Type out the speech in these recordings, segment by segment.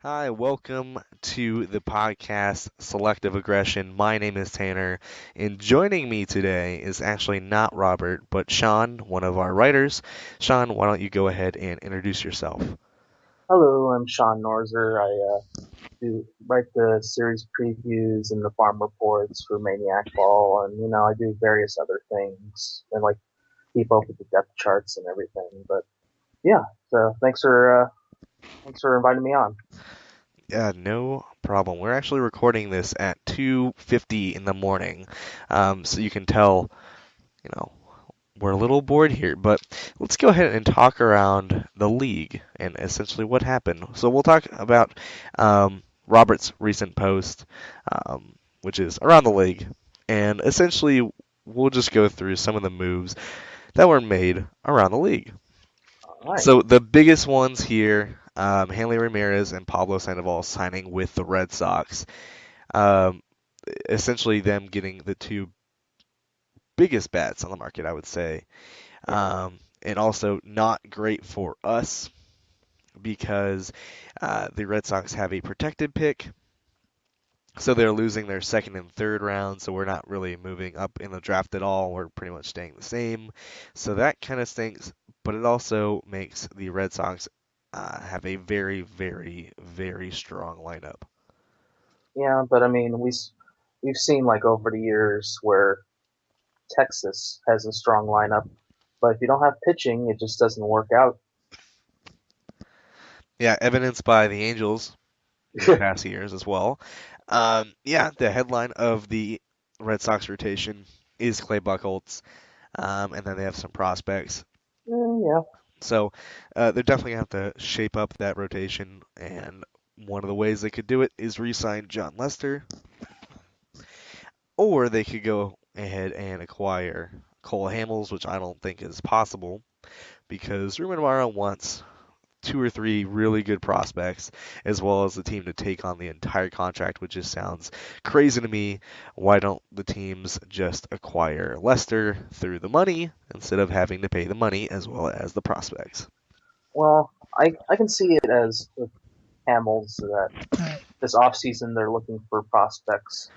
Hi, welcome to the podcast Selective Aggression. My name is Tanner, and joining me today is actually not Robert, but Sean, one of our writers. Sean, why don't you go ahead and introduce yourself? Hello, I'm Sean Norzer. I do write the series previews and the farm reports for ManiacBall, and I do various other things and like keep up with the depth charts and everything. But yeah, so thanks for inviting me on. Yeah, no problem. We're actually recording this at 2:50 in the morning, so you can tell, you know, we're a little bored here, but let's go ahead and talk around the league and essentially what happened. So we'll talk about Robert's recent post, which is around the league, and essentially we'll just go through some of the moves that were made around the league. All right. So the biggest ones here, Hanley Ramirez and Pablo Sandoval signing with the Red Sox. Um, Essentially them getting the two biggest bats on the market, I would say. Yeah. And also not great for us because the Red Sox have a protected pick, so they're losing their second and third round. So we're not really moving up in the draft at all. We're pretty much staying the same. So that kind of stinks. But it also makes the Red Sox have a very, very, very strong lineup. Yeah, but I mean, we've seen like over the years where Texas has a strong lineup, but if you don't have pitching, it just doesn't work out. Yeah, evidenced by the Angels in past years as well. Yeah, the headline of the Red Sox rotation is Clay Buchholz, and then they have some prospects. Yeah. So they're definitely going to have to shape up that rotation, and one of the ways they could do it is re-sign John Lester, or they could go ahead and acquire Cole Hamels, which I don't think is possible because Ruben Amaro wants two or three really good prospects, as well as the team to take on the entire contract, which just sounds crazy to me. Why don't the teams just acquire Lester through the money instead of having to pay the money as well as the prospects? Well, I can see it as with Hamels that this offseason they're looking for prospects,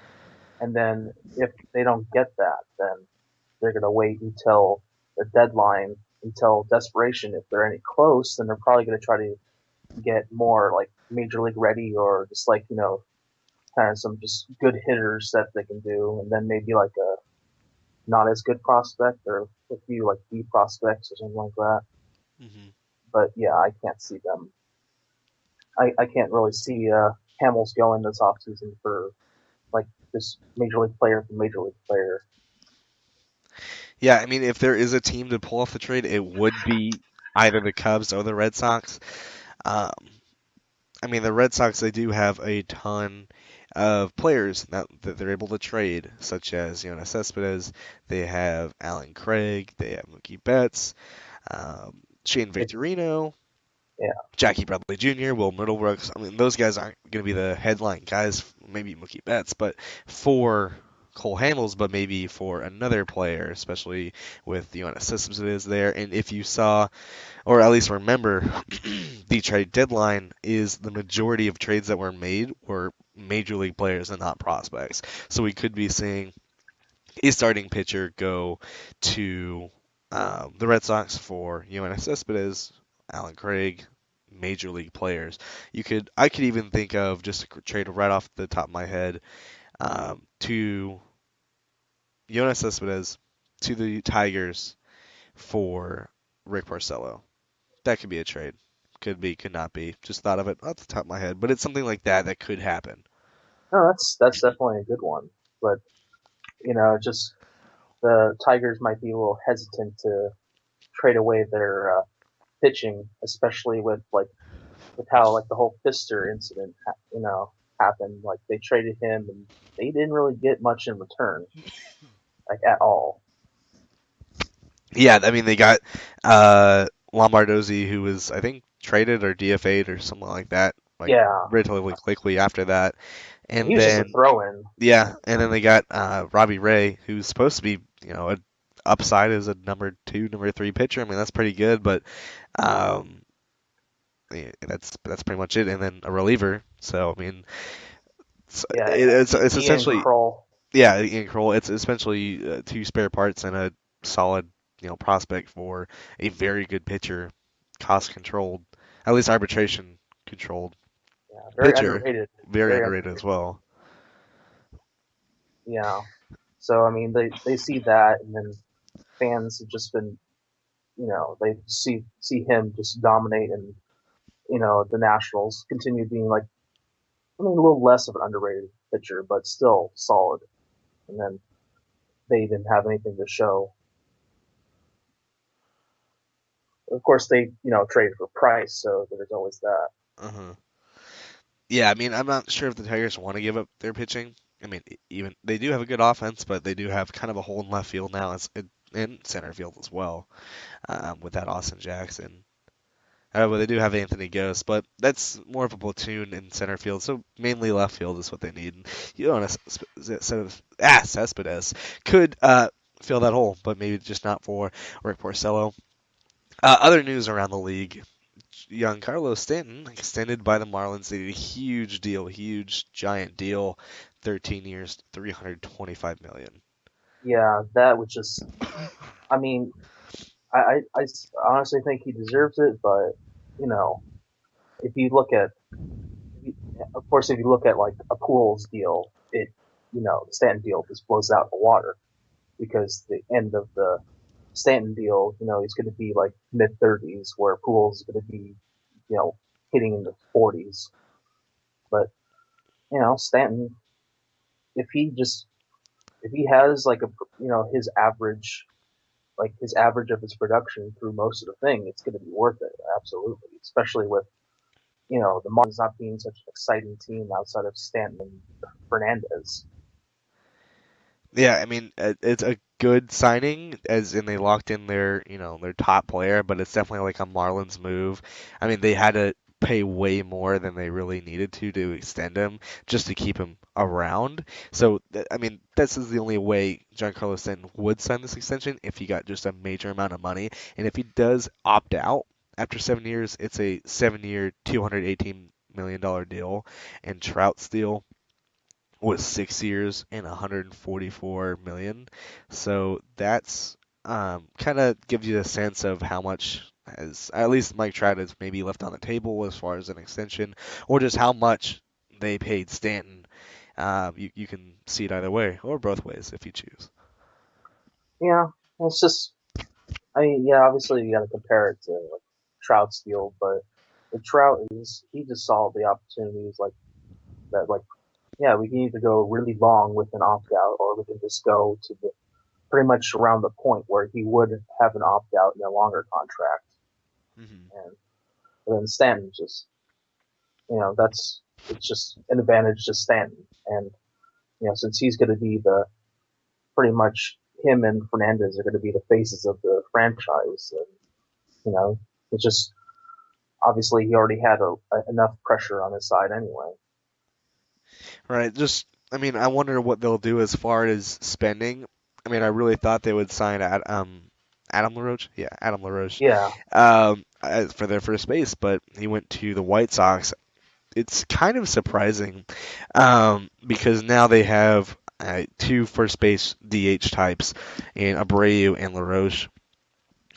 and then if they don't get that, then they're going to wait until the deadline, until desperation. If they're any close, then they're probably going to try to get more like major league ready or just like kind of some just good hitters that they can do, and then maybe like a not as good prospect or a few like B prospects or something like that. Hmm. But yeah, I can't see them. I can't really see Hamels going this offseason for like this major league player for major league player. Yeah, I mean, if there is a team to pull off the trade, it would be either the Cubs or the Red Sox. Um, I mean, the Red Sox, they do have a ton of players that they're able to trade, such as Yoenis Cespedes. They have Alan Craig. They have Mookie Betts, Shane It, Victorino, yeah, Jackie Bradley Jr., Will Middlebrooks. I mean, those guys aren't going to be the headline guys, maybe Mookie Betts, but for Cole Hamels, but maybe for another player, especially with Yoenis Cespedes there. And if you saw or at least remember, the trade deadline is the majority of trades that were made were major league players and not prospects. So we could be seeing a starting pitcher go to the Red Sox for Yoenis Cespedes, Alan Craig, major league players. I could even think of just a trade right off the top of my head to Yoenis Cespedes to the Tigers for Rick Porcello. That could be a trade. Could be, could not be. Just thought of it off the top of my head. But it's something like that that could happen. no, that's definitely a good one. But just the Tigers might be a little hesitant to trade away their pitching, especially with how like the whole Fister incident, happened. Like they traded him and they didn't really get much in return, like at all. Yeah, I mean they got Lombardozzi, who was I think traded or DFA'd or something like that, like Yeah, relatively quickly after that. he And was just a then throw-in. yeah, and then they got Robbie Ray, who's supposed to be a upside as a number two, number three pitcher. I mean that's pretty good, but um, That's pretty much it. And then a reliever. So I mean, Yeah, it's Ian essentially Kroll. yeah, Ian Kroll. It's essentially two spare parts and a solid prospect for a very good pitcher, cost controlled, at least arbitration controlled Yeah, very pitcher, underrated. very Very underrated as underrated. well. Yeah. So I mean, they see that, and then fans have just been, they see him just dominate, and the Nationals continue being like, I mean, a little less of an underrated pitcher, but still solid. And then they didn't have anything to show. Of course, they traded for Price, so there's always that. Uh-huh. Yeah, I mean, I'm not sure if the Tigers want to give up their pitching. I mean, even they do have a good offense, but they do have kind of a hole in left field now, in center field as well, with that Austin Jackson. But they do have Anthony Ghost, but that's more of a platoon in center field, so mainly left field is what they need. You know, Cespedes could fill that hole, but maybe just not for Rick Porcello. Other news around the league: young Carlos Stanton extended by the Marlins, a huge deal, huge giant deal, 13 years, 325 million. Yeah, that was just. I mean, I honestly think he deserves it, but you know, if you look at, of course, if you look at like a Pools deal, the Stanton deal just blows out the water because the end of the Stanton deal, he's going to be like mid 30s, where Pools is going to be, you know, hitting in the 40s. But Stanton, if he just if he has like his average of his production through most of the thing, it's going to be worth it. Absolutely, especially with the Marlins not being such an exciting team outside of Stanton and Fernandez. Yeah, I mean, it's a good signing, as in they locked in their top player, but it's definitely like a Marlins move. I mean, they had to pay way more than they really needed to extend him just to keep him around. So, I mean, this is the only way Giancarlo Stanton would sign this extension if he got just a major amount of money. And if he does opt out after 7 years, it's a 7-year, $218 million deal. And Trout's deal was 6 years and 144 million. So that's kind of gives you a sense of how much has at least Mike Trout has maybe left on the table as far as an extension, or just how much they paid Stanton. You can see it either way or both ways if you choose. Yeah, it's just, I mean, yeah, obviously you got to compare it to like Trout's deal, but the Trout is he just saw the opportunities like that, like yeah, we can either go really long with an opt out, or we can just go to the pretty much around the point where he would have an opt out in a longer contract, Hmm. and then Stanton just that's it's just an advantage to Stanton, and since he's going to be the pretty much him and Fernandez are going to be the faces of the franchise, and it's just obviously he already had enough pressure on his side anyway. Right. Just, I mean, I wonder what they'll do as far as spending. I mean, I really thought they would sign Adam LaRoche. Yeah, Adam LaRoche. Yeah, For their first base, but he went to the White Sox. It's kind of surprising, because now they have two first base DH types in Abreu and LaRoche.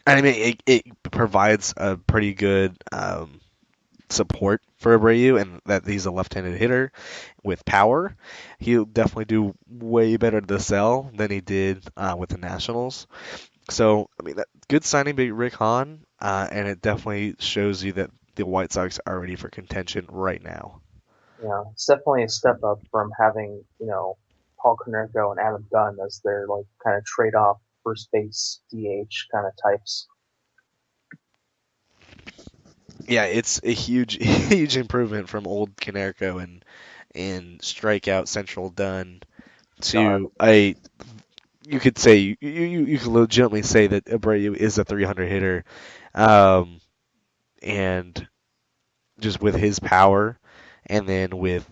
And I mean, it provides a pretty good support for Abreu, and that he's a left-handed hitter with power. He'll definitely do way better to sell than he did with the Nationals. So, I mean, good signing by Rick Hahn, and it definitely shows you that the White Sox are ready for contention right now. it's definitely a step up from having Paul Konerko and Adam Gunn as their like kind of trade off first base DH kind of types. Yeah, it's a huge, huge improvement from old Canerco and strikeout Central Dunn Gunn. to a. You could say you could legitimately say that Abreu is a 300 hitter, um, and just with his power, and then with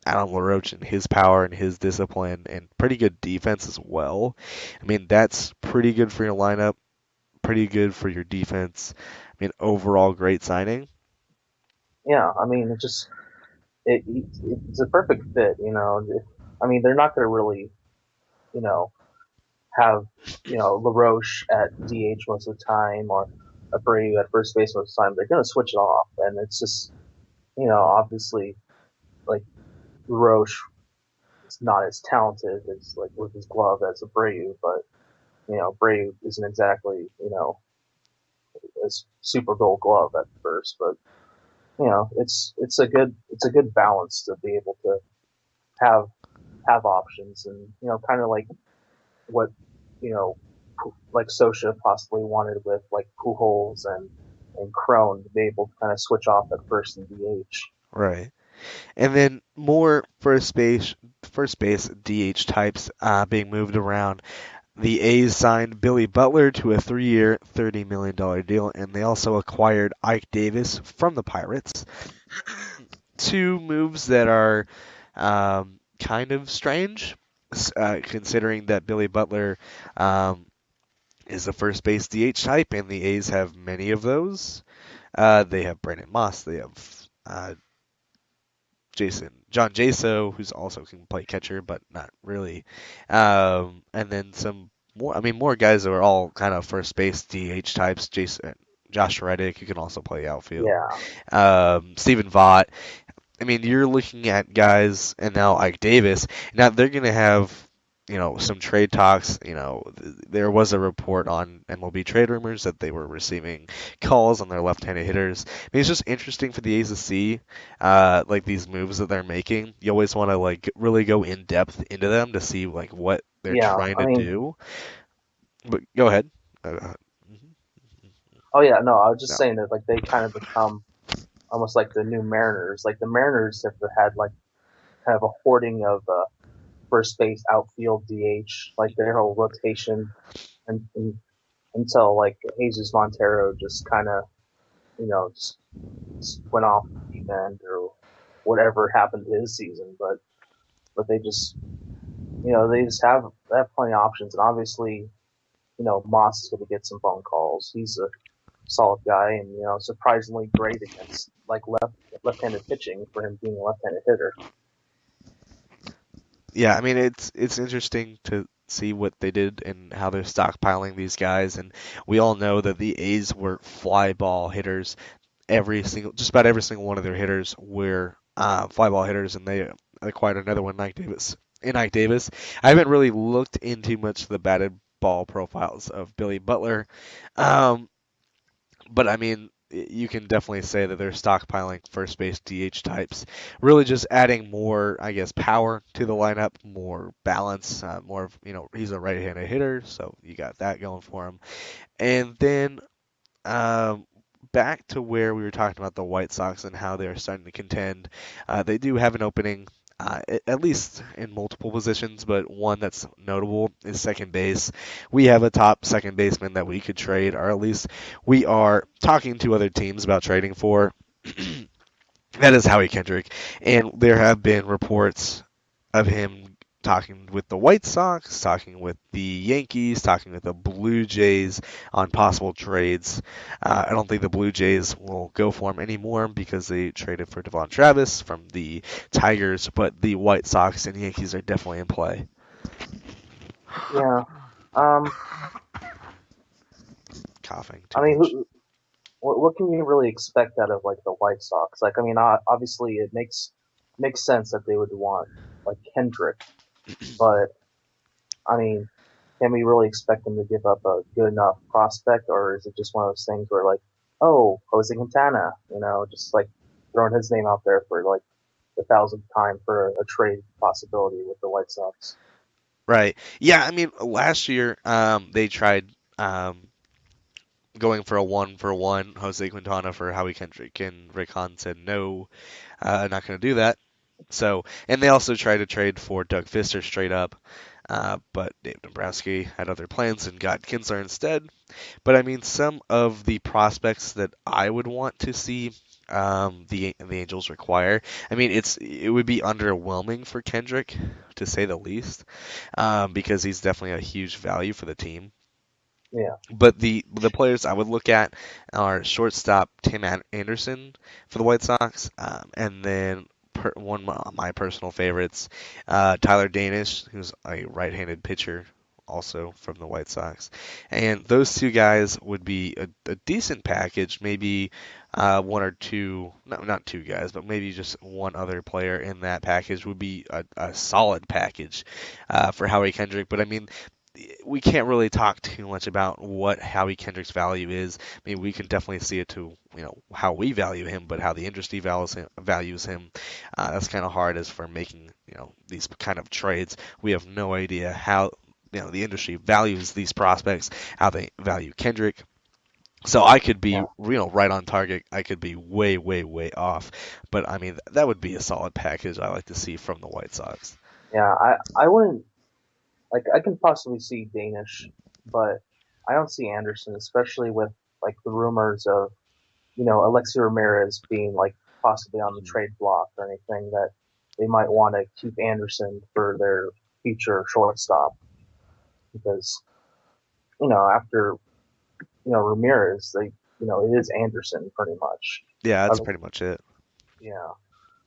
Adam LaRoche and his power and his discipline and pretty good defense as well. I mean, that's pretty good for your lineup, pretty good for your defense. I mean, overall, great signing. yeah, I mean, it's a perfect fit. I mean, they're not going to really, you know, have LaRoche at DH most of the time or Abreu at first base most of the time. They're going to switch it off, and it's just obviously like LaRoche is not as talented as like with his glove as Abreu, but Abreu isn't exactly a super gold glove at first, but it's a good balance to be able to have have options and kind of like what you know like Sosha possibly wanted with like Pujols and Crone to be able to kind of switch off at first and DH. Right. And then more first base DH types being moved around. The A's signed Billy Butler to a 3-year, $30 million deal, and they also acquired Ike Davis from the Pirates. Two moves that are kind of strange, considering that Billy Butler is the first base DH type, and the A's have many of those. They have Brandon Moss, they have John Jaso, who's also can play catcher, but not really. And then some more. I mean, more guys that are all kind of first base DH types. Josh Reddick, who can also play outfield. Yeah, Stephen Vaught. I mean, you're looking at guys, and now Ike Davis. Now they're going to have, some trade talks. There was a report on MLB trade rumors that they were receiving calls on their left-handed hitters. I mean, it's just interesting for the A's to see, like these moves that they're making. You always want to like really go in depth into them to see like what they're yeah. trying I to mean, do. But go ahead. Mhm. oh yeah, no, I was just No. saying that like they kind of become almost like the new Mariners. Like the Mariners have had like kind of a hoarding of first base, outfield, DH, like their whole rotation, and until like Jesus Montero just kind of just went off the deep end or whatever happened to his season, but they just have plenty of options, and obviously Moss is going to get some phone calls. He's a solid guy, and surprisingly great against like left-handed pitching for him being a left-handed hitter. Yeah, I mean it's interesting to see what they did and how they're stockpiling these guys, and we all know that the A's were fly ball hitters. Just about every single one of their hitters were fly ball hitters, and they acquired another one, Ike Davis. In Ike Davis, I haven't really looked into much the batted ball profiles of Billy Butler, um, but I mean, you can definitely say that they're stockpiling first base DH types, really just adding more, I guess, power to the lineup, more balance, more of, he's a right-handed hitter, so you got that going for him. And then um, back to where we were talking about the White Sox and how they're starting to contend. They do have an opening, at least in multiple positions, but one that's notable is second base. We have a top second baseman that we could trade, or at least we are talking to other teams about trading for. That is Howie Kendrick, and there have been reports of him talking with the White Sox, talking with the Yankees, talking with the Blue Jays on possible trades. I don't think the Blue Jays will go for him anymore because they traded for Devon Travis from the Tigers, but the White Sox and Yankees are definitely in play. Yeah. Um. Coughing I too mean, much. what can you really expect out of like the White Sox? Like, I mean, obviously it makes sense that they would want like Kendrick, but I mean, can we really expect them to give up a good enough prospect, or is it just one of those things where like, oh, Jose Quintana, just like throwing his name out there for like the thousandth time for a trade possibility with the White Sox? Right. Yeah, I mean, last year they tried going for a one for one, Jose Quintana for Howie Kendrick, and Rick Hahn said no, not going to do that. So, and they also tried to trade for Doug Fister straight up, but Dave Dombrowski had other plans and got Kinsler instead. But I mean, some of the prospects that I would want to see the Angels require. I mean, it would be underwhelming for Kendrick to say the least, because he's definitely a huge value for the team. Yeah, But the players I would look at are shortstop Tim Anderson for the White Sox, and then one of my personal favorites, Tyler Danish, who's a right-handed pitcher, also from the White Sox. And those two guys would be a decent package, maybe one or two, no, not two guys, but maybe just one other player in that package would be a solid package for Howie Kendrick. But I mean, we can't really talk too much about what Howie Kendrick's value is. I mean, we can definitely see it to how we value him, but how the industry values him, that's kind of hard as for making these kind of trades. We have no idea how the industry values these prospects, how they value Kendrick. So I could be, yeah, right on target. I could be way, way, way off. But I mean, that would be a solid package I like to see from the White Sox. yeah. I wouldn't like. I can possibly see Danish, but I don't see Anderson, especially with like the rumors of Alexi Ramirez being like possibly on the Mhm. trade block or anything that they might want to keep Anderson for their future shortstop because after Ramirez, it is Anderson pretty much. Yeah, I that's mean, pretty much it. yeah,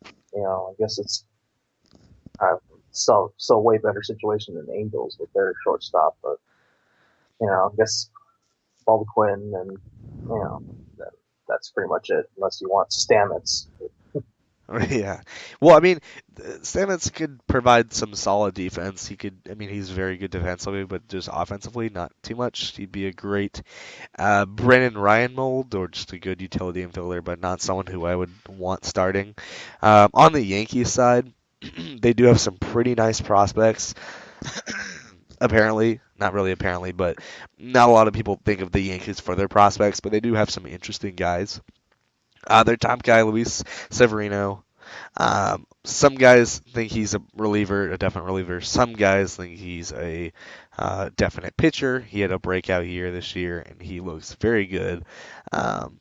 I guess it's so way better situation than the Angels with their shortstop, but I guess Baldwin and that, that's pretty much it unless you want Stamets. Yeah. Well, I mean, Stamets could provide some solid defense. I mean, he's very good defensively, but just offensively, not too much. He'd be a great Brennan Ryan mold, or just a good utility infielder, but not someone who I would want starting. On the Yankees side, they do have some pretty nice prospects. Apparently, not really apparently, but not a lot of people think of the Yankees for their prospects, but they do have some interesting guys. Their top guy, Luis Severino. Some guys think he's a reliever, a definite reliever. Some guys think he's a definite pitcher. He had a breakout year this year, and he looks very good. Um,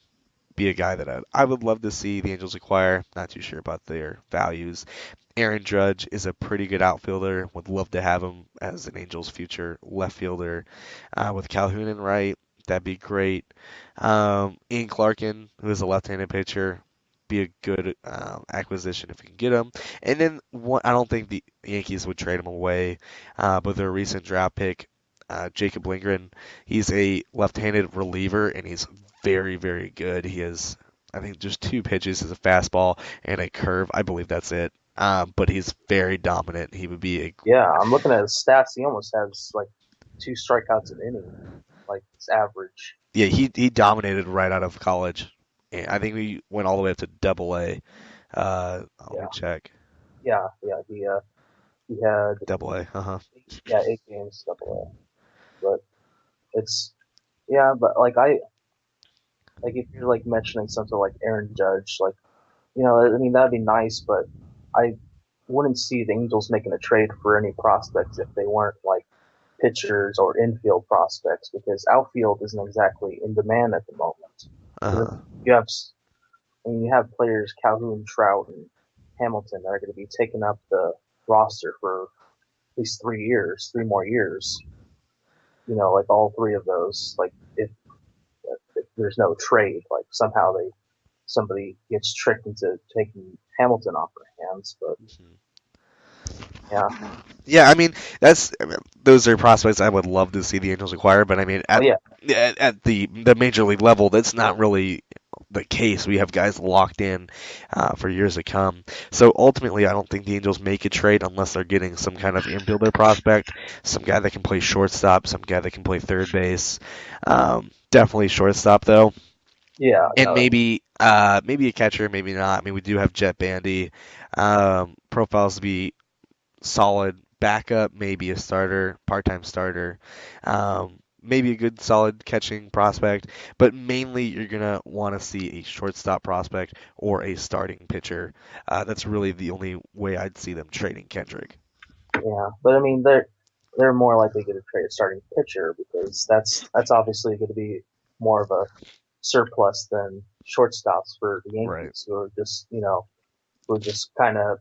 be a guy that I would love to see the Angels acquire. Not too sure about their values. Aaron Judge is a pretty good outfielder. Would love to have him as an Angels future left fielder with Calhoun and right. That'd be great. Ian Clarkin, who is a left-handed pitcher, be a good acquisition if you can get him. And then I don't think the Yankees would trade him away, but their recent draft pick, Jacob Lindgren, he's a left-handed reliever and he's very, very good. He has, I think, just two pitches as a fastball and a curve. I believe that's it. But he's very dominant. He would be a Yeah, I'm looking at his stats. He almost has like two strikeouts an inning, like his average. Yeah, he dominated right out of college. And I think we went all the way up to Double A. Let me Yeah, check. yeah. He had Double A. Uh-huh. 8 games double A, but it's but like if you're like mentioning something like Aaron Judge, like I mean that'd be nice, but I wouldn't see the Angels making a trade for any prospects if they weren't like pitchers or infield prospects because outfield isn't exactly in demand at the moment. Uh-huh. You have you have players Calhoun, Trout, and Hamilton that are going to be taking up the roster for at least 3 years, 3 more years. Like all three of those. Like if there's no trade, like somehow somebody gets tricked into taking Hamilton off their hands. But yeah, Yeah, I mean those are prospects I would love to see the Angels acquire, but I mean oh yeah, at the major league level, that's not really the case. We have guys locked in for years to come. So ultimately, I don't think the Angels make a trade unless they're getting some kind of infielder prospect, some guy that can play shortstop, some guy that can play third base. Definitely shortstop though, yeah, and no, maybe a catcher, maybe not. I mean, we do have Jet Bandy. Profiles to be solid backup, maybe a starter, part-time starter, maybe a good solid catching prospect, but mainly you're gonna want to see a shortstop prospect or a starting pitcher. That's really the only way I'd see them trading Kendrick. yeah. But I mean, they're more likely going to trade a starting pitcher because that's obviously going to be more of a surplus than shortstops for the Right. Yankees, who are just kind of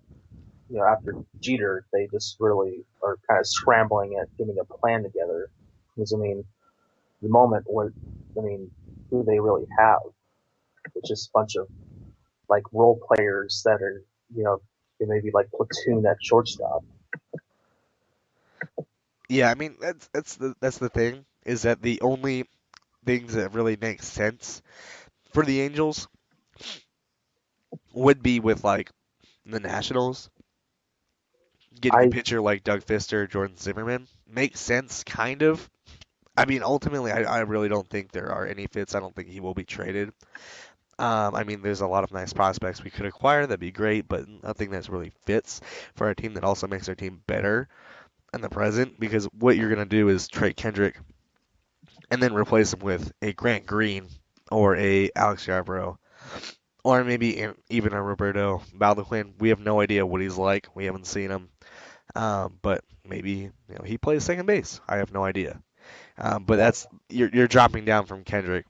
after Jeter, they just really are kind of scrambling at getting a plan together. Because I mean, the moment, what I mean, who they really have. It's just a bunch of like role players that are, you know, maybe like platoon at shortstop. Yeah, I mean that's the thing is that the only things that really make sense for the Angels would be with like the Nationals getting a I pitcher like Doug Fister, Jordan Zimmerman. Makes sense, kind of. I mean, ultimately, I really don't think there are any fits. I don't think he will be traded. I mean, there's a lot of nice prospects we could acquire. That'd be great, but nothing that really fits for a team that also makes our team better in the present. Because what you're gonna do is trade Kendrick and then replace him with a Grant Green or a Alex Yarbrough or maybe even a Roberto Baldequin. We have no idea what he's like. We haven't seen him, but maybe he plays second base. I have no idea. But yeah, that's you're dropping down from Kendrick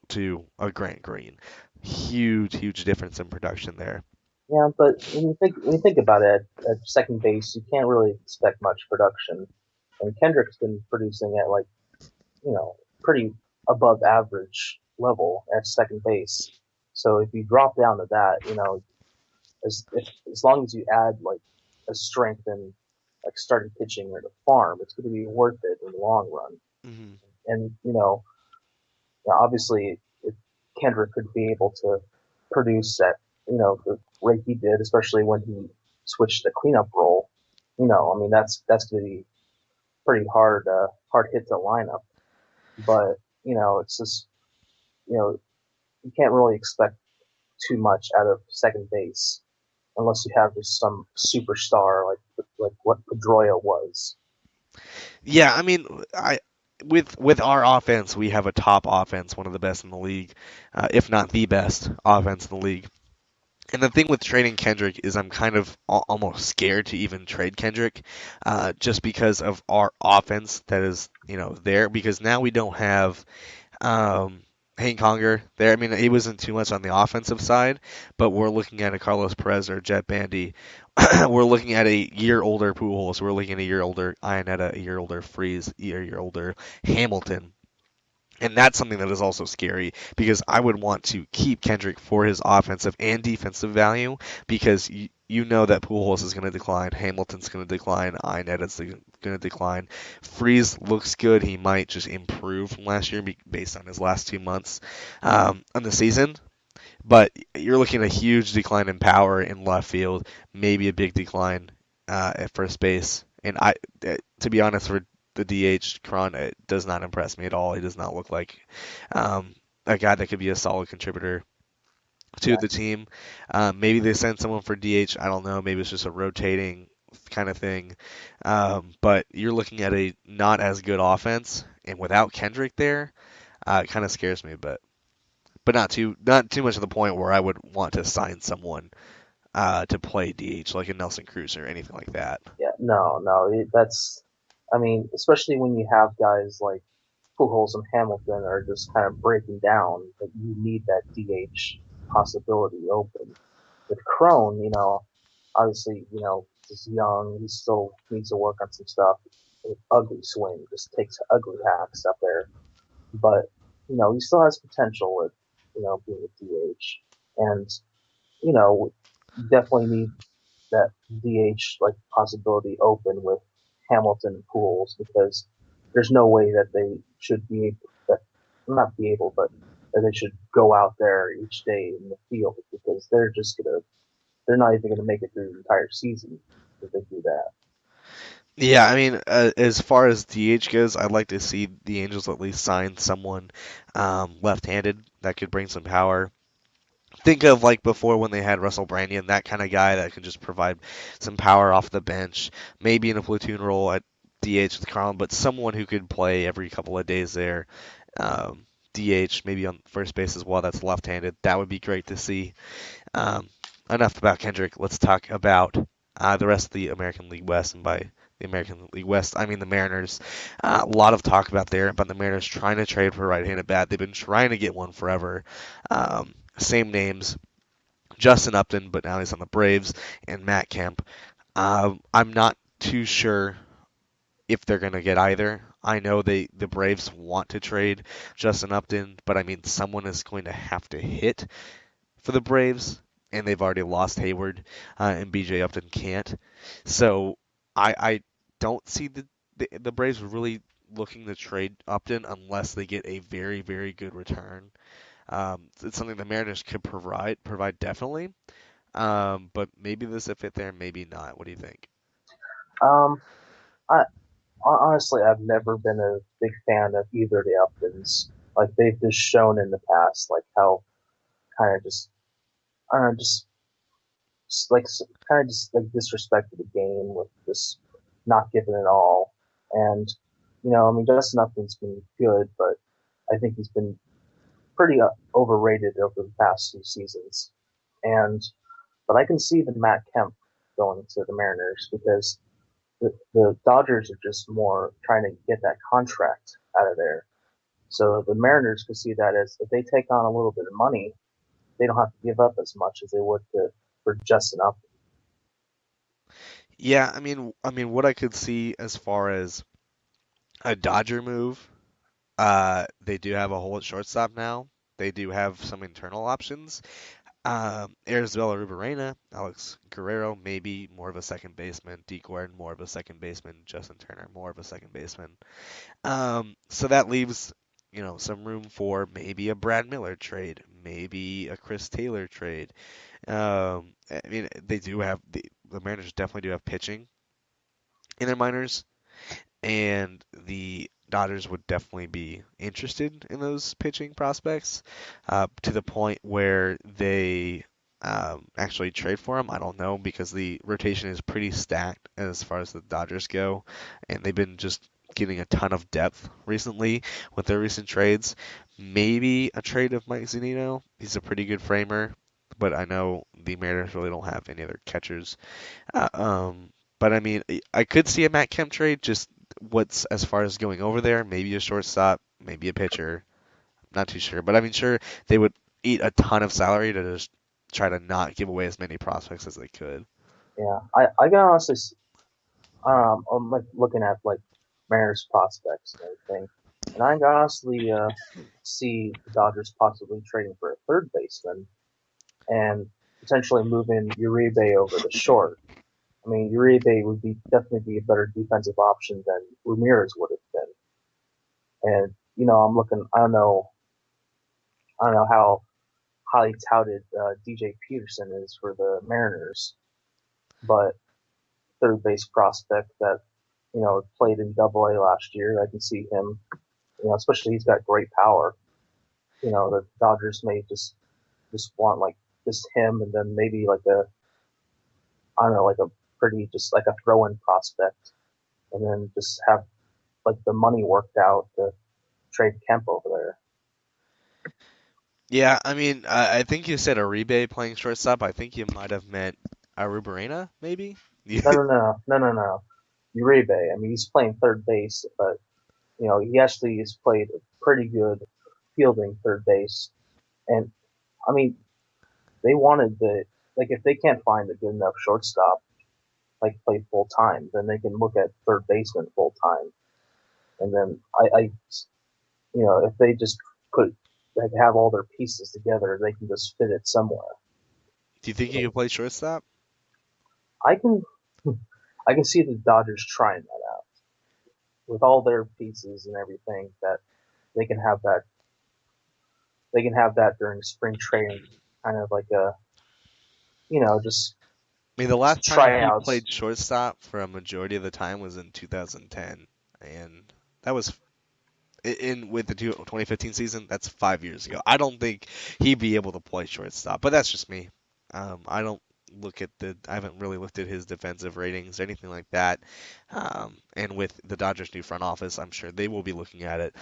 to a Grant Green. Huge, huge difference in production there. yeah, but when you think about it, at second base, you can't really expect much production. And Kendrick's been producing at like pretty above average level at second base. So if you drop down to that, as long as you add like a strength and like starting pitching or the farm, it's going to be worth it in the long run. Hmm. And obviously, if Kendrick could be able to produce at the rate he did, especially when he switched the cleanup role, I mean that's going to be pretty hard hit to lineup. But it's just you know you can't really expect too much out of second base unless you have just some superstar like what Pedroia was. Yeah, I mean, I with our offense, we have a top offense, one of the best in the league, if not the best offense in the league. And the thing with trading Kendrick is I'm kind of almost scared to even trade Kendrick, just because of our offense that is, there. Because now we don't have um, Hank Conger there. I mean, he wasn't too much on the offensive side, but we're looking at a Carlos Perez or Jet Bandy. We're looking at a year older Pujols. We're looking at a year older Ionetta, a year older Freeze, a year older Hamilton. And that's something that is also scary because I would want to keep Kendrick for his offensive and defensive value because you know that Pujols is going to decline, Hamilton's going to decline, Inetta's going to decline. Freeze looks good. He might just improve from last year based on his last 2 months on the season. But you're looking at a huge decline in power in left field, maybe a big decline at first base. And to be honest, for the DH, Cron, it does not impress me at all. He does not look like a guy that could be a solid contributor to Yeah, the team. Maybe they send someone for DH. I don't know. Maybe it's just a rotating kind of thing. But you're looking at a not as good offense, and without Kendrick there, it kind of scares me. But not too much to the point where I would want to sign someone to play DH like a Nelson Cruz or anything like that. yeah, no, that's I mean, especially when you have guys like Pujols and Hamilton are just kind of breaking down, that you need that DH possibility open. With Crone, obviously, he's young, he still needs to work on some stuff. Ugly swing, just takes ugly hacks up there. But, he still has potential at, being a DH. And, definitely need that DH like possibility open with Hamilton and Pools because there's no way that they should be able that not be able, but that they should go out there each day in the field because they're not even gonna make it through the entire season if they do that. Yeah, I mean, as far as DH goes, I'd like to see the Angels at least sign someone left-handed that could bring some power. Think of like before when they had Russell Brandon, that kind of guy that can just provide some power off the bench, maybe in a platoon role at DH with Carlin, but someone who could play every couple of days there. DH, maybe on first base as well. That's left-handed. That would be great to see. Um, enough about Kendrick. Let's talk about the rest of the American League West, and by the American League West, I mean the Mariners. A lot of talk about the Mariners trying to trade for a right-handed bat. They've been trying to get one forever. Same names, Justin Upton, but now he's on the Braves, and Matt Kemp. I'm not too sure if they're going to get either. I know the Braves want to trade Justin Upton, but I mean someone is going to have to hit for the Braves, and they've already lost Hayward, and BJ Upton can't. So I don't see the Braves really looking to trade Upton unless they get a very very good return. It's something the Mariners could provide definitely, but maybe there's a fit there, maybe not. What do you think? Um, I honestly, I've never been a big fan of either of the Uptons. Like they've just shown in the past, like how kind of just, I don't know, just like kind of just like disrespected the game with just not giving it all. And I mean, Justin Upton's been good, but I think he's been pretty overrated over the past few seasons. And but I can see the Matt Kemp going to the Mariners because the Dodgers are just more trying to get that contract out of there. So the Mariners could see that as if they take on a little bit of money, they don't have to give up as much as they would for Justin Upton. Yeah, I mean, what I could see as far as a Dodger move, they do have a hole at shortstop now. They do have some internal options. Arizbela Rubarena, Alex Guerrero, maybe more of a second baseman. D. Gordon, more of a second baseman. Justin Turner, more of a second baseman. So that leaves, some room for maybe a Brad Miller trade, maybe a Chris Taylor trade. I mean, they do have the Mariners definitely do have pitching in their minors, and the Dodgers would definitely be interested in those pitching prospects to the point where they actually trade for them. I don't know because the rotation is pretty stacked as far as the Dodgers go, and they've been just getting a ton of depth recently with their recent trades. Maybe a trade of Mike Zunino. He's a pretty good framer, but I know the Mariners really don't have any other catchers. Uh, um, but I mean, I could see a Matt Kemp trade. Just what's as far as going over there, maybe a shortstop, maybe a pitcher. Not too sure, but I mean, sure they would eat a ton of salary to just try to not give away as many prospects as they could. Yeah, I can honestly, I'm like looking at like Mariners prospects and everything, and I can honestly see the Dodgers possibly trading for a third baseman and potentially moving Uribe over the short. I mean, Uribe would be definitely be a better defensive option than Ramirez would have been. And I'm looking. I don't know how highly touted DJ Peterson is for the Mariners, but third base prospect that played in Double A last year. I can see him. Especially he's got great power. The Dodgers may just want like just him, and then maybe like a I don't know like a pretty just like a throw-in prospect, and then just have like the money worked out to trade Kemp over there. Yeah, I mean, I think you said Aribe playing shortstop. I think you might have meant Arubarena, maybe. No, no, no, no, no, no. Uribe. I mean, he's playing third base, but he actually has played pretty good fielding third base. And I mean, they wanted the like if they can't find a good enough shortstop like play full time, then they can look at third baseman full time. And then if they just put like have all their pieces together, they can just fit it somewhere. Do you think he could play shortstop? I can I can see the Dodgers trying that out with all their pieces and everything that they can have that they can have that during spring training, kind of like a just I mean, the last time he tryouts. played shortstop for a majority of the time was in 2010, and that was in with the 2015 season. That's 5 years ago. I don't think he'd be able to play shortstop, but that's just me. I don't I haven't really looked at his defensive ratings or anything like that. And with the Dodgers' new front office, I'm sure they will be looking at it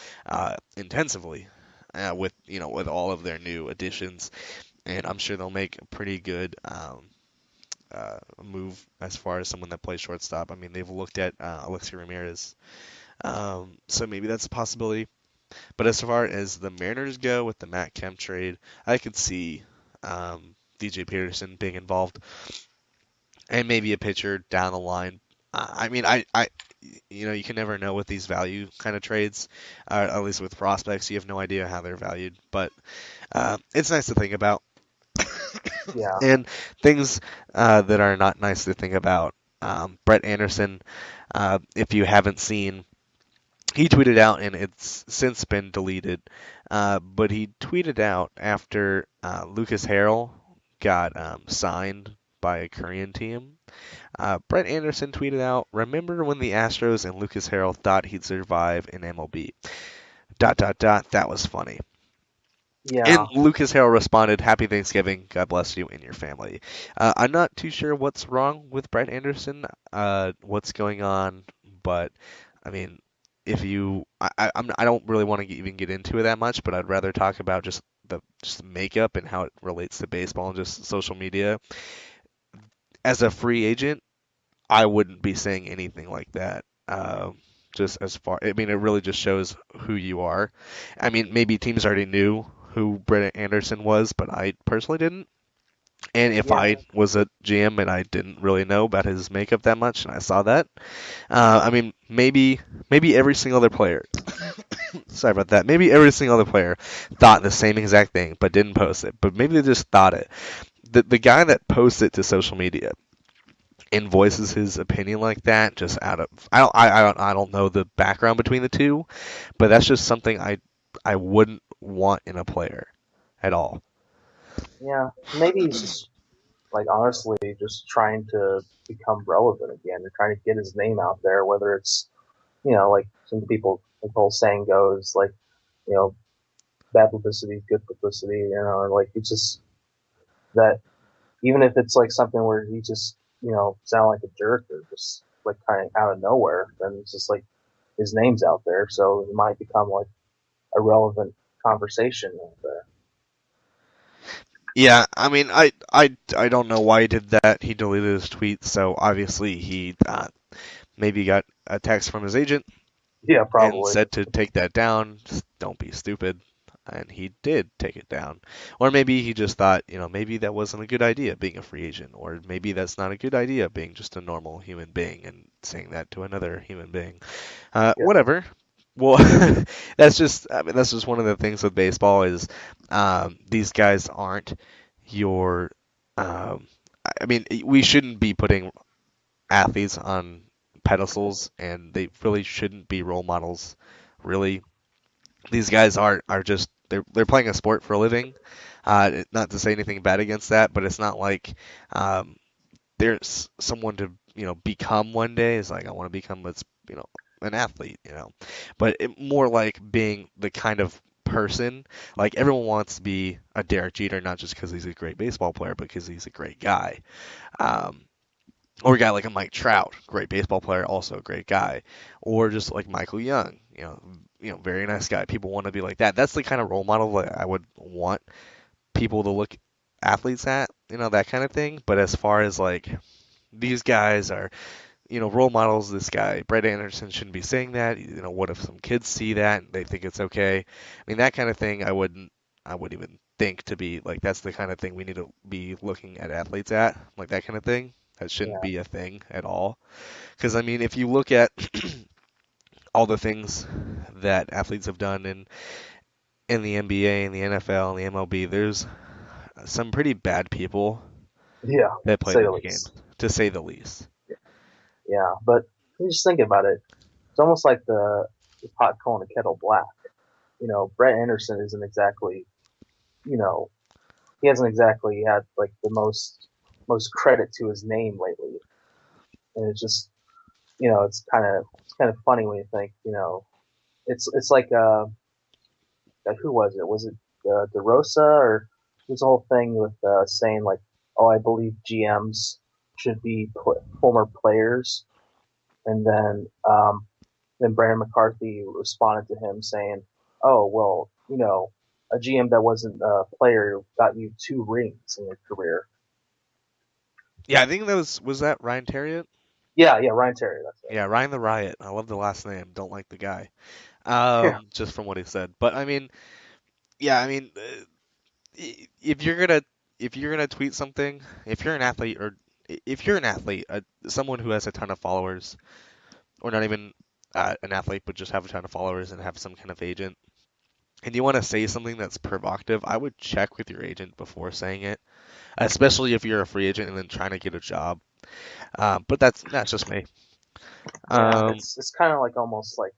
intensively. With all of their new additions, and I'm sure they'll make a pretty good move as far as someone that plays shortstop. I mean, they've looked at Alexi Ramirez, so maybe that's a possibility. But as far as the Mariners go with the Matt Kemp trade, I could see DJ Peterson being involved, and maybe a pitcher down the line. I mean, you can never know with these value kind of trades. At least with prospects, you have no idea how they're valued. But it's nice to think about. Yeah, And things that are not nice to think about. Brett Anderson, if you haven't seen, he tweeted out, and it's since been deleted, but he tweeted out after Lucas Harrell got signed by a Korean team. Brett Anderson tweeted out, "Remember when the Astros and Lucas Harrell thought he'd survive in MLB? Dot dot dot. That was funny." And yeah, Lucas Harrell responded, "Happy Thanksgiving. God bless you and your family." I'm not too sure what's wrong with Brett Anderson, what's going on, but I mean, if you, I don't really want to even get into it that much, but I'd rather talk about just the makeup and how it relates to baseball and just social media. As a free agent, I wouldn't be saying anything like that. Just as far, I mean, it really just shows who you are. I mean, maybe teams already knew who Brett Anderson was, but I personally didn't. And if yeah, I was a GM and I didn't really know about his makeup that much, and I saw that, I mean, maybe every single other player, sorry about that, maybe every single other player thought the same exact thing, but didn't post it. But maybe they just thought it. The guy that posts it to social media and voices his opinion like that just out of I don't know the background between the two, but that's just something I wouldn't want in a player at all. yeah. Maybe he's just like honestly just trying to become relevant again and trying to get his name out there. Whether it's like some people, like the whole saying goes, like you know, bad publicity is good publicity. Like it's just that even if it's like something where he just sound like a jerk or just like kind of out of nowhere, then it's just like his name's out there, so it might become like a relevant conversation out there. Yeah, I mean, I don't know why he did that. He deleted his tweet, so obviously he maybe got a text from his agent Yeah, and probably. said to take that down. Just don't be stupid. And he did take it down. Or maybe he just thought, maybe that wasn't a good idea being a free agent. Or maybe that's not a good idea being just a normal human being and saying that to another human being. Yeah, Whatever. Well, I mean, that's just one of the things with baseball is these guys aren't your. Um, I mean, we shouldn't be putting athletes on pedestals, and they really shouldn't be role models. Really, these guys are just they're playing a sport for a living. Not to say anything bad against that, but it's not like um, there's someone to become one day. It's like I want to become you know an athlete, but more like being the kind of person like everyone wants to be a Derek Jeter, not just because he's a great baseball player, but because he's a great guy. Um, or a guy like a Mike Trout, great baseball player, also a great guy, or just like Michael Young, very nice guy. People want to be like that. That's the kind of role model that I would want people to look athletes at, that kind of thing. But as far as like these guys are, role models, this guy Brett Anderson shouldn't be saying that. What if some kids see that and they think it's okay? I mean, that kind of thing, I wouldn't even think to be like that's the kind of thing we need to be looking at athletes at, like that kind of thing. That shouldn't yeah, be a thing at all. Because I mean, if you look at all the things that athletes have done in the NBA and the NFL and the MLB, there's some pretty bad people yeah. that play Say the those games, least. to say the least. Yeah, but you just think about it. It's almost like the pot calling the kettle black. Brett Anderson isn't exactly you know he hasn't exactly had like the most credit to his name lately, and it's just it's kind of funny when you think it's like who was it? Was it DeRosa or this whole thing with saying like, oh, I believe GMs should be former players, and then Brandon McCarthy responded to him saying, oh well, a GM that wasn't a player got you 2 rings in your career. Yeah, I think that was that Ryan Terriot? Yeah, yeah, Ryan Terry, that's Yeah, Ryan the Riot. I love the last name. Don't like the guy. it. Just from what he said. But I mean, yeah, I mean, if you're gonna tweet something, if you're an athlete, or if you're an athlete, someone who has a ton of followers, or not even an athlete would just have a ton of followers and have some kind of agent, and you want to say something that's provocative, I would check with your agent before saying it, especially if you're a free agent and then trying to get a job. But that's just me. Yeah, Um, it's kind of like almost like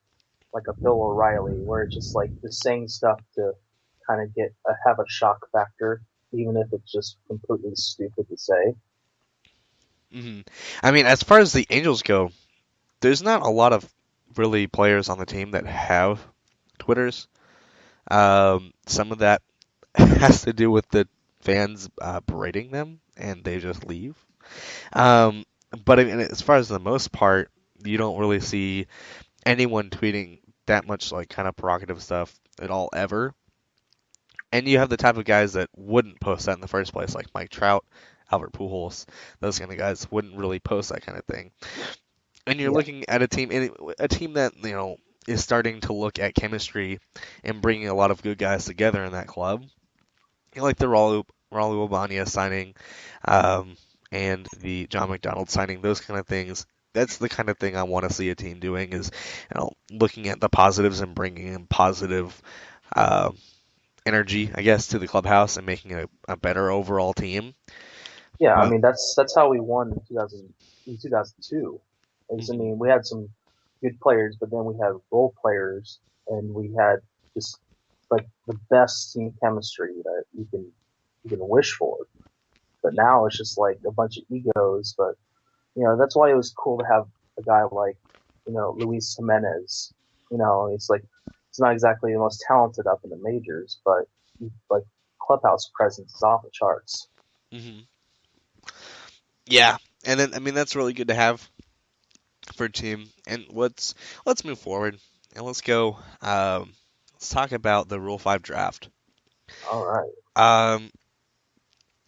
a Bill O'Reilly, where it's just like just saying stuff to kind of have a shock factor, even if it's just completely stupid to say. mhm. I mean, as far as the Angels go, there's not a lot of really players on the team that have Twitters. Some of that has to do with the fans berating them, and they just leave. Um, but I mean, as far as the most part, you don't really see anyone tweeting that much like kind of provocative stuff at all ever. And you have the type of guys that wouldn't post that in the first place, like Mike Trout, Albert Pujols, those kind of guys wouldn't really post that kind of thing. And you're Yeah, looking at a team that is starting to look at chemistry and bringing a lot of good guys together in that club. Like the Raul Obania signing, um, and the John McDonald signing, those kind of things. That's the kind of thing I want to see a team doing is, looking at the positives and bringing in positive uh, energy, I guess, to the clubhouse and making a better overall team. yeah. I But mean, that's how we won in 2002. Is I mhm, mean, we had some good players, but then we had role players, and we had just like the best team chemistry that you can wish for. But now it's just like a bunch of egos. But that's why it was cool to have a guy like Luis Jimenez. It's like it's not exactly the most talented up in the majors, but like clubhouse presence is off the charts. mhm. Yeah, and then I mean that's really good to have for a team. And let's move forward and let's go. Let's talk about the Rule 5 draft. All right. Um,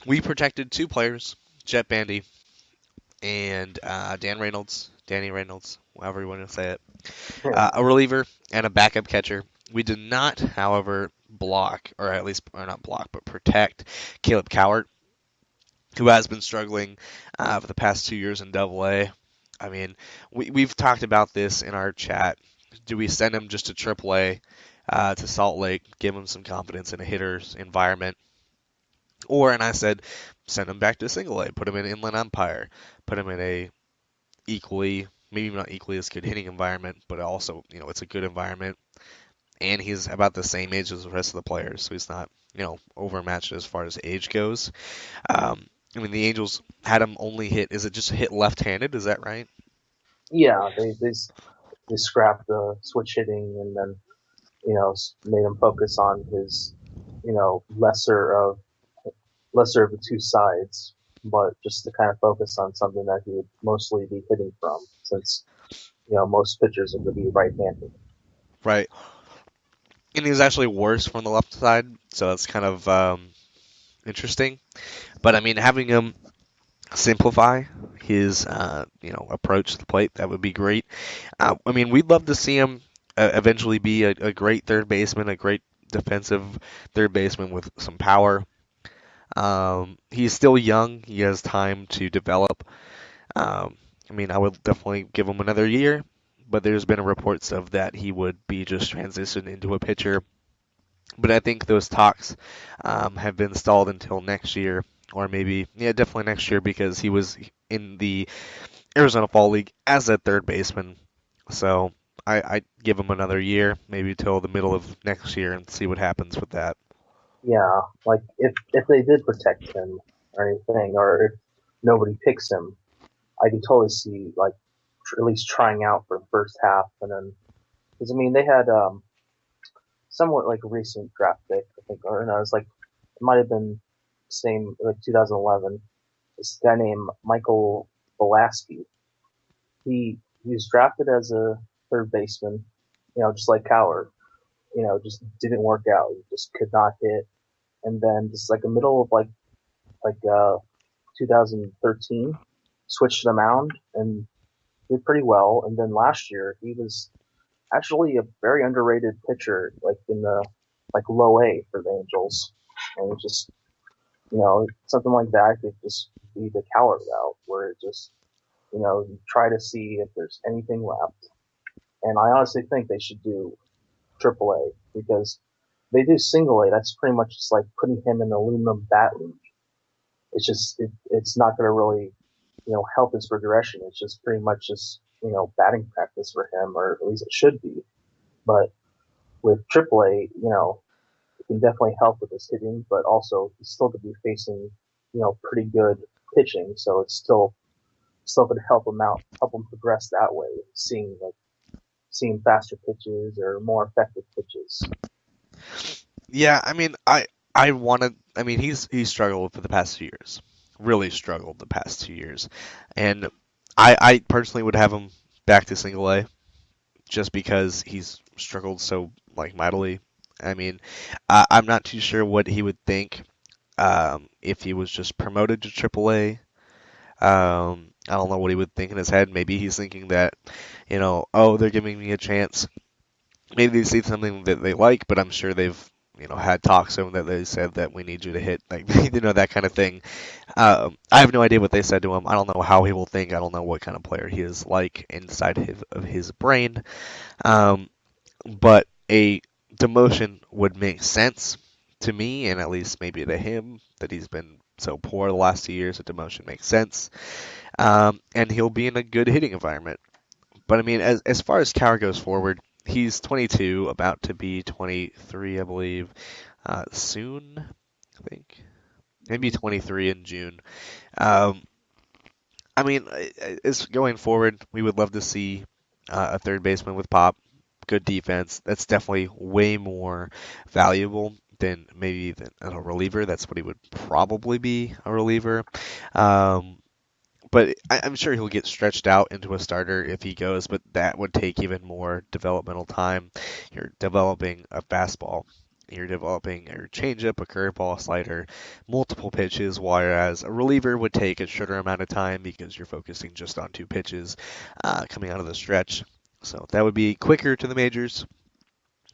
we protected two players, Jet Bandy and Danny Reynolds, however you want to say it, a reliever and a backup catcher. We did not, however, block, or not block, but protect Caleb Cowart, who has been struggling for the past 2 years in Double A. I mean, we've talked about this in our chat. Do we send him just to Triple A, to Salt Lake, give him some confidence in a hitter's environment? And I said, send him back to Single A, put him in Inland Empire, put him in a equally, maybe not equally as good hitting environment, but also, it's a good environment. And he's about the same age as the rest of the players, so he's not, overmatched as far as age goes. I mean, the Angels had him only hit. Is it just hit left-handed? Is that right? Yeah, they scrapped the switch hitting and then made him focus on his lesser of the two sides, but just to kind of focus on something that he would mostly be hitting from, since most pitchers are going to be right-handed. Right. And he's actually worse from the left side, so that's kind of interesting. But I mean, having him simplify his approach to the plate, that would be great. I mean, we'd love to see him eventually be a great third baseman, a great defensive third baseman with some power. He's still young. He has time to develop. I mean, I would definitely give him another year, but there's been reports of that he would be just transitioned into a pitcher. But I think those talks have been stalled until next year, or maybe, yeah, definitely next year because he was in the Arizona Fall League as a third baseman. So I'd give him another year, maybe till the middle of next year, and see what happens with that. Yeah, like if they did protect him or anything, or if nobody picks him, I can totally see like at least trying out for the first half, and then because I mean they had somewhat like a recent draft pick, I think, or no, it's like it might have been same like 2011. This guy named Michael Belaski. He was drafted as a third baseman, just like Coward. Just didn't work out. He just could not hit. And then just like the middle of like 2013, switched to the mound and did pretty well. And then last year he was actually a very underrated pitcher, like in the like low A for the Angels. And it just something like that could just be the Coward route, where it just you try to see if there's anything left. and I honestly think they should do AAA because they do single A. That's pretty much just like putting him in the aluminum bat league. It's not going to really help his progression. It's just pretty much just batting practice for him, or at least it should be. But with AAA, it can definitely help with his hitting, but also he's still going to be facing pretty good pitching, so it's still going to help him out, help him progress that way, seeing faster pitches or more effective pitches. Yeah, I mean, I wanted. I mean, he's struggled for the past 2 years, really struggled the past 2 years, and I personally would have him back to single A just because he's struggled so like mightily. I mean, I'm not too sure what he would think if he was just promoted to Triple A. I don't know what he would think in his head. Maybe he's thinking that, oh, they're giving me a chance. Maybe they see something that they like, but I'm sure they've had talks to him that they said that we need you to hit, like that kind of thing. I have no idea what they said to him. I don't know how he will think. I don't know what kind of player he is like inside of his brain. Um, but a demotion would make sense to me, and at least maybe to him, that he's been so poor the last 2 years. A demotion makes sense, and he'll be in a good hitting environment. But I mean, as far as Cowher goes forward, he's 22, about to be 23, I believe, soon. I think maybe 23 in June. Um, I mean, as going forward, we would love to see a third baseman with pop, good defense. That's definitely way more valuable than maybe than a reliever. That's what he would probably be, a reliever. Um, but I'm sure he'll get stretched out into a starter if he goes, but that would take even more developmental time. You're developing a fastball, you're developing a changeup, a curveball, a slider, multiple pitches, whereas a reliever would take a shorter amount of time because you're focusing just on two pitches coming out of the stretch. So that would be quicker to the majors.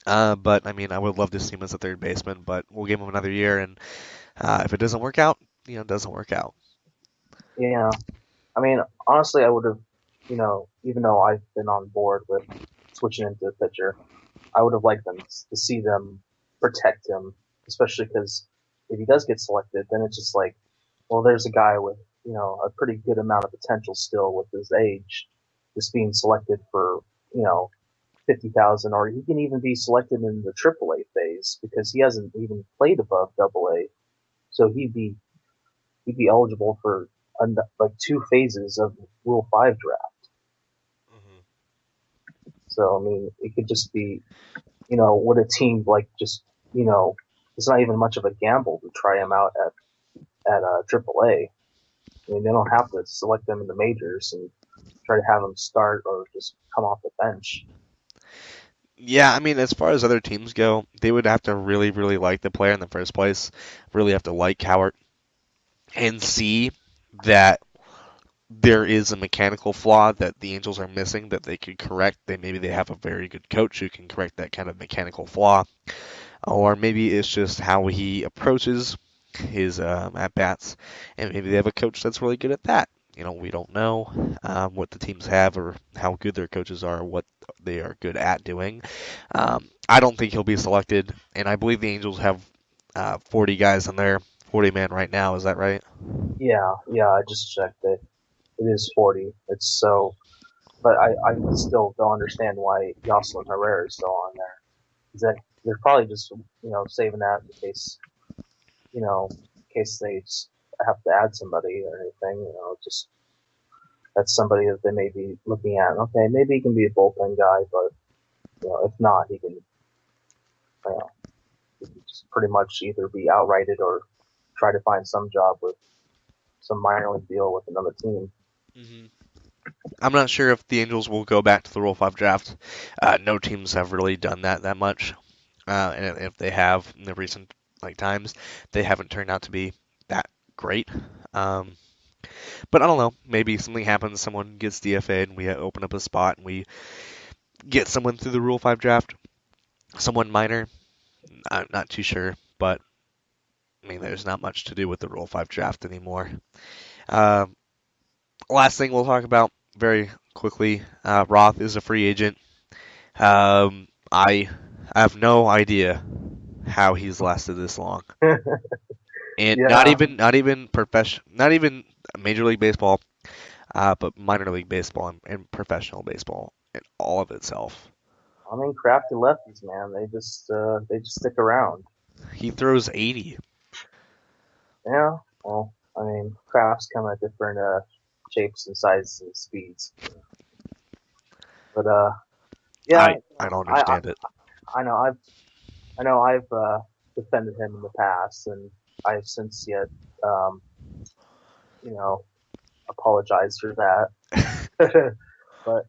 But I mean, I would love to see him as a third baseman, but we'll give him another year, and if it doesn't work out, it doesn't work out. Yeah, I mean, honestly, I would have, even though I've been on board with switching into a pitcher, I would have liked them to see them protect him, especially because if he does get selected, then it's just like, well, there's a guy with a pretty good amount of potential still with his age, just being selected for 50,000, or he can even be selected in the AAA phase because he hasn't even played above AA, so he'd be eligible for like two phases of Rule 5 draft. Hmm. So I mean, it could just be would a team like just it's not even much of a gamble to try him out at AAA. I mean, they don't have to select them in the majors and try to have them start or just come off the bench. Yeah, I mean, as far as other teams go, they would have to really, really like the player in the first place, really have to like Howard, and see that there is a mechanical flaw that the Angels are missing that they could correct. Maybe they have a very good coach who can correct that kind of mechanical flaw, or maybe it's just how he approaches his at bats, and maybe they have a coach that's really good at that. We don't know what the teams have or how good their coaches are, or what they are good at doing. I don't think he'll be selected, and I believe the Angels have 40 guys in there, 40 man right now. Is that right? Yeah, I just checked it. It is 40. It's so, but I still don't understand why Yoselin Herrera is still on there. Is that they're probably just saving that in case they have to add somebody or anything. Just that's somebody that they may be looking at. Okay, maybe he can be a bullpen guy, but if not, know, he can just pretty much either be outrighted or try to find some job with some minor league deal with another team. Hmm. I'm not sure if the Angels will go back to the Rule 5 draft. No teams have really done that much, and if they have in the recent times, they haven't turned out to be that great. Um, but I don't know. Maybe something happens. Someone gets DFA'd, and we open up a spot, and we get someone through the Rule 5 draft. Someone minor. I'm not too sure, but I mean, there's not much to do with the Rule 5 draft anymore. Um, Last thing we'll talk about very quickly. Roth is a free agent. I have no idea how he's lasted this long, and Yeah, not even not even Major League Baseball, but minor league baseball and professional baseball and all of itself. I mean, crafty lefties, man. They just stick around. He throws 80. Yeah. Well, I mean, crafts come at different shapes and sizes and speeds. But yeah, I don't I, I understand it. I know I've defended him in the past, and I've since yet um, you know apologized for that. But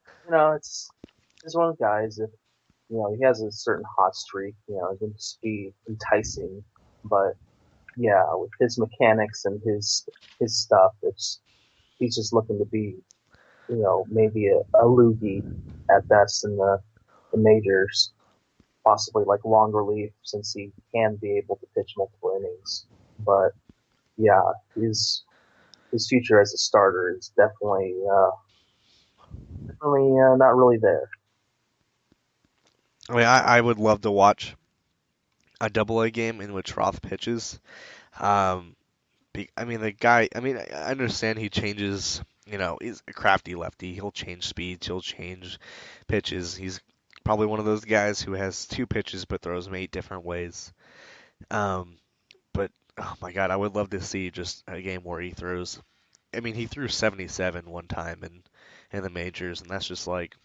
it's one of the guys. If he has a certain hot streak, he can just be enticing. But yeah, with his mechanics and his stuff, it's he's just looking to be maybe a loogie at best in the majors, possibly like long relief since he can be able to pitch multiple innings. But yeah, his future as a starter is definitely not really there. I mean, I would love to watch a double A game in which Roth pitches. Um, I mean, the guy, I mean, I understand he changes, he's a crafty lefty. He'll change speeds, he'll change pitches. He's probably one of those guys who has two pitches but throws them eight different ways. Um, but oh my God, I would love to see just a game where he throws. I mean, he threw 77 one time in the majors, and that's just like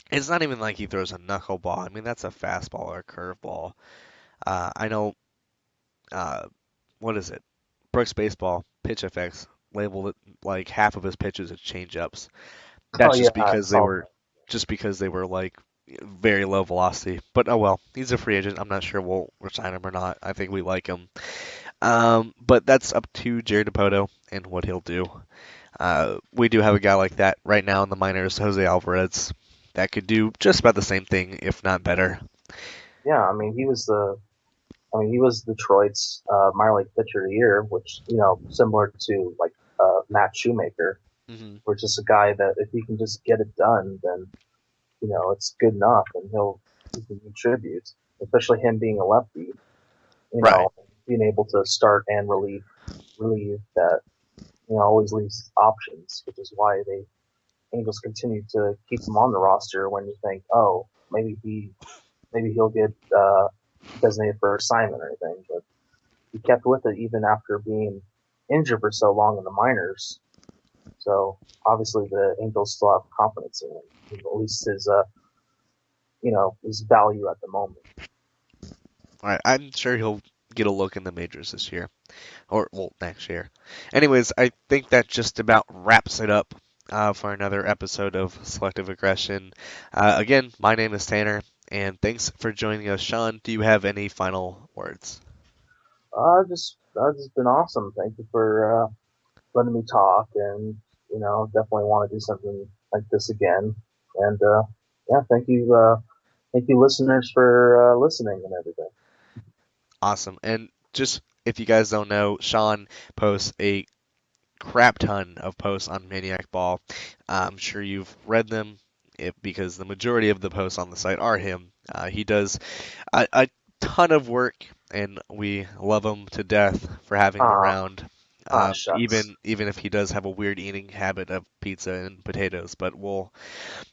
it's not even like he throws a knuckleball. I mean, that's a fastball or a curveball. I know, uh, what is it? Brooks Baseball pitch effects labeled it like half of his pitches as changeups. Oh That's yeah, just I because they saw were that. like very low velocity. But oh well, he's a free agent. I'm not sure we'll resign him or not. I think we like him. But that's up to Jared Dipoto and what he'll do. We do have a guy like that right now in the minors, Jose Alvarez, that could do just about the same thing, if not better. Yeah, he was Detroit's minor league pitcher of the year, which similar to like Matt Shoemaker, Hmm. which is a guy that if he can just get it done, then it's good enough, and he can contribute. Especially him being a lefty, Right. being able to start and relieve that always leaves options, which is why they Angels continue to keep him on the roster when you think, oh, maybe he'll get designated for assignment or anything, but he kept with it even after being injured for so long in the minors. So obviously the Angels still have confidence in him, at least his value at the moment. All right. I'm sure he'll get a look in the majors this year, or well, next year. Anyways, I think that just about wraps it up. For another episode of Selective Aggression. Again, my name is Tanner, and thanks for joining us. Sean, do you have any final words? Just been awesome. Thank you for letting me talk, and definitely want to do something like this again. And yeah, thank you, listeners, for listening and everything. Awesome. And just if you guys don't know, Sean posts a crap ton of posts on Maniac Ball. I'm sure you've read them because the majority of the posts on the site are him. He does a ton of work, and we love him to death for having him Ah, around. shucks. Even if he does have a weird eating habit of pizza and potatoes, but we'll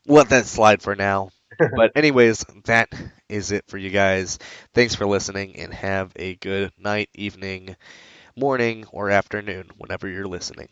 let that slide for now. But anyways, that is it for you guys. Thanks for listening, and have a good night, evening, morning, or afternoon whenever you're listening.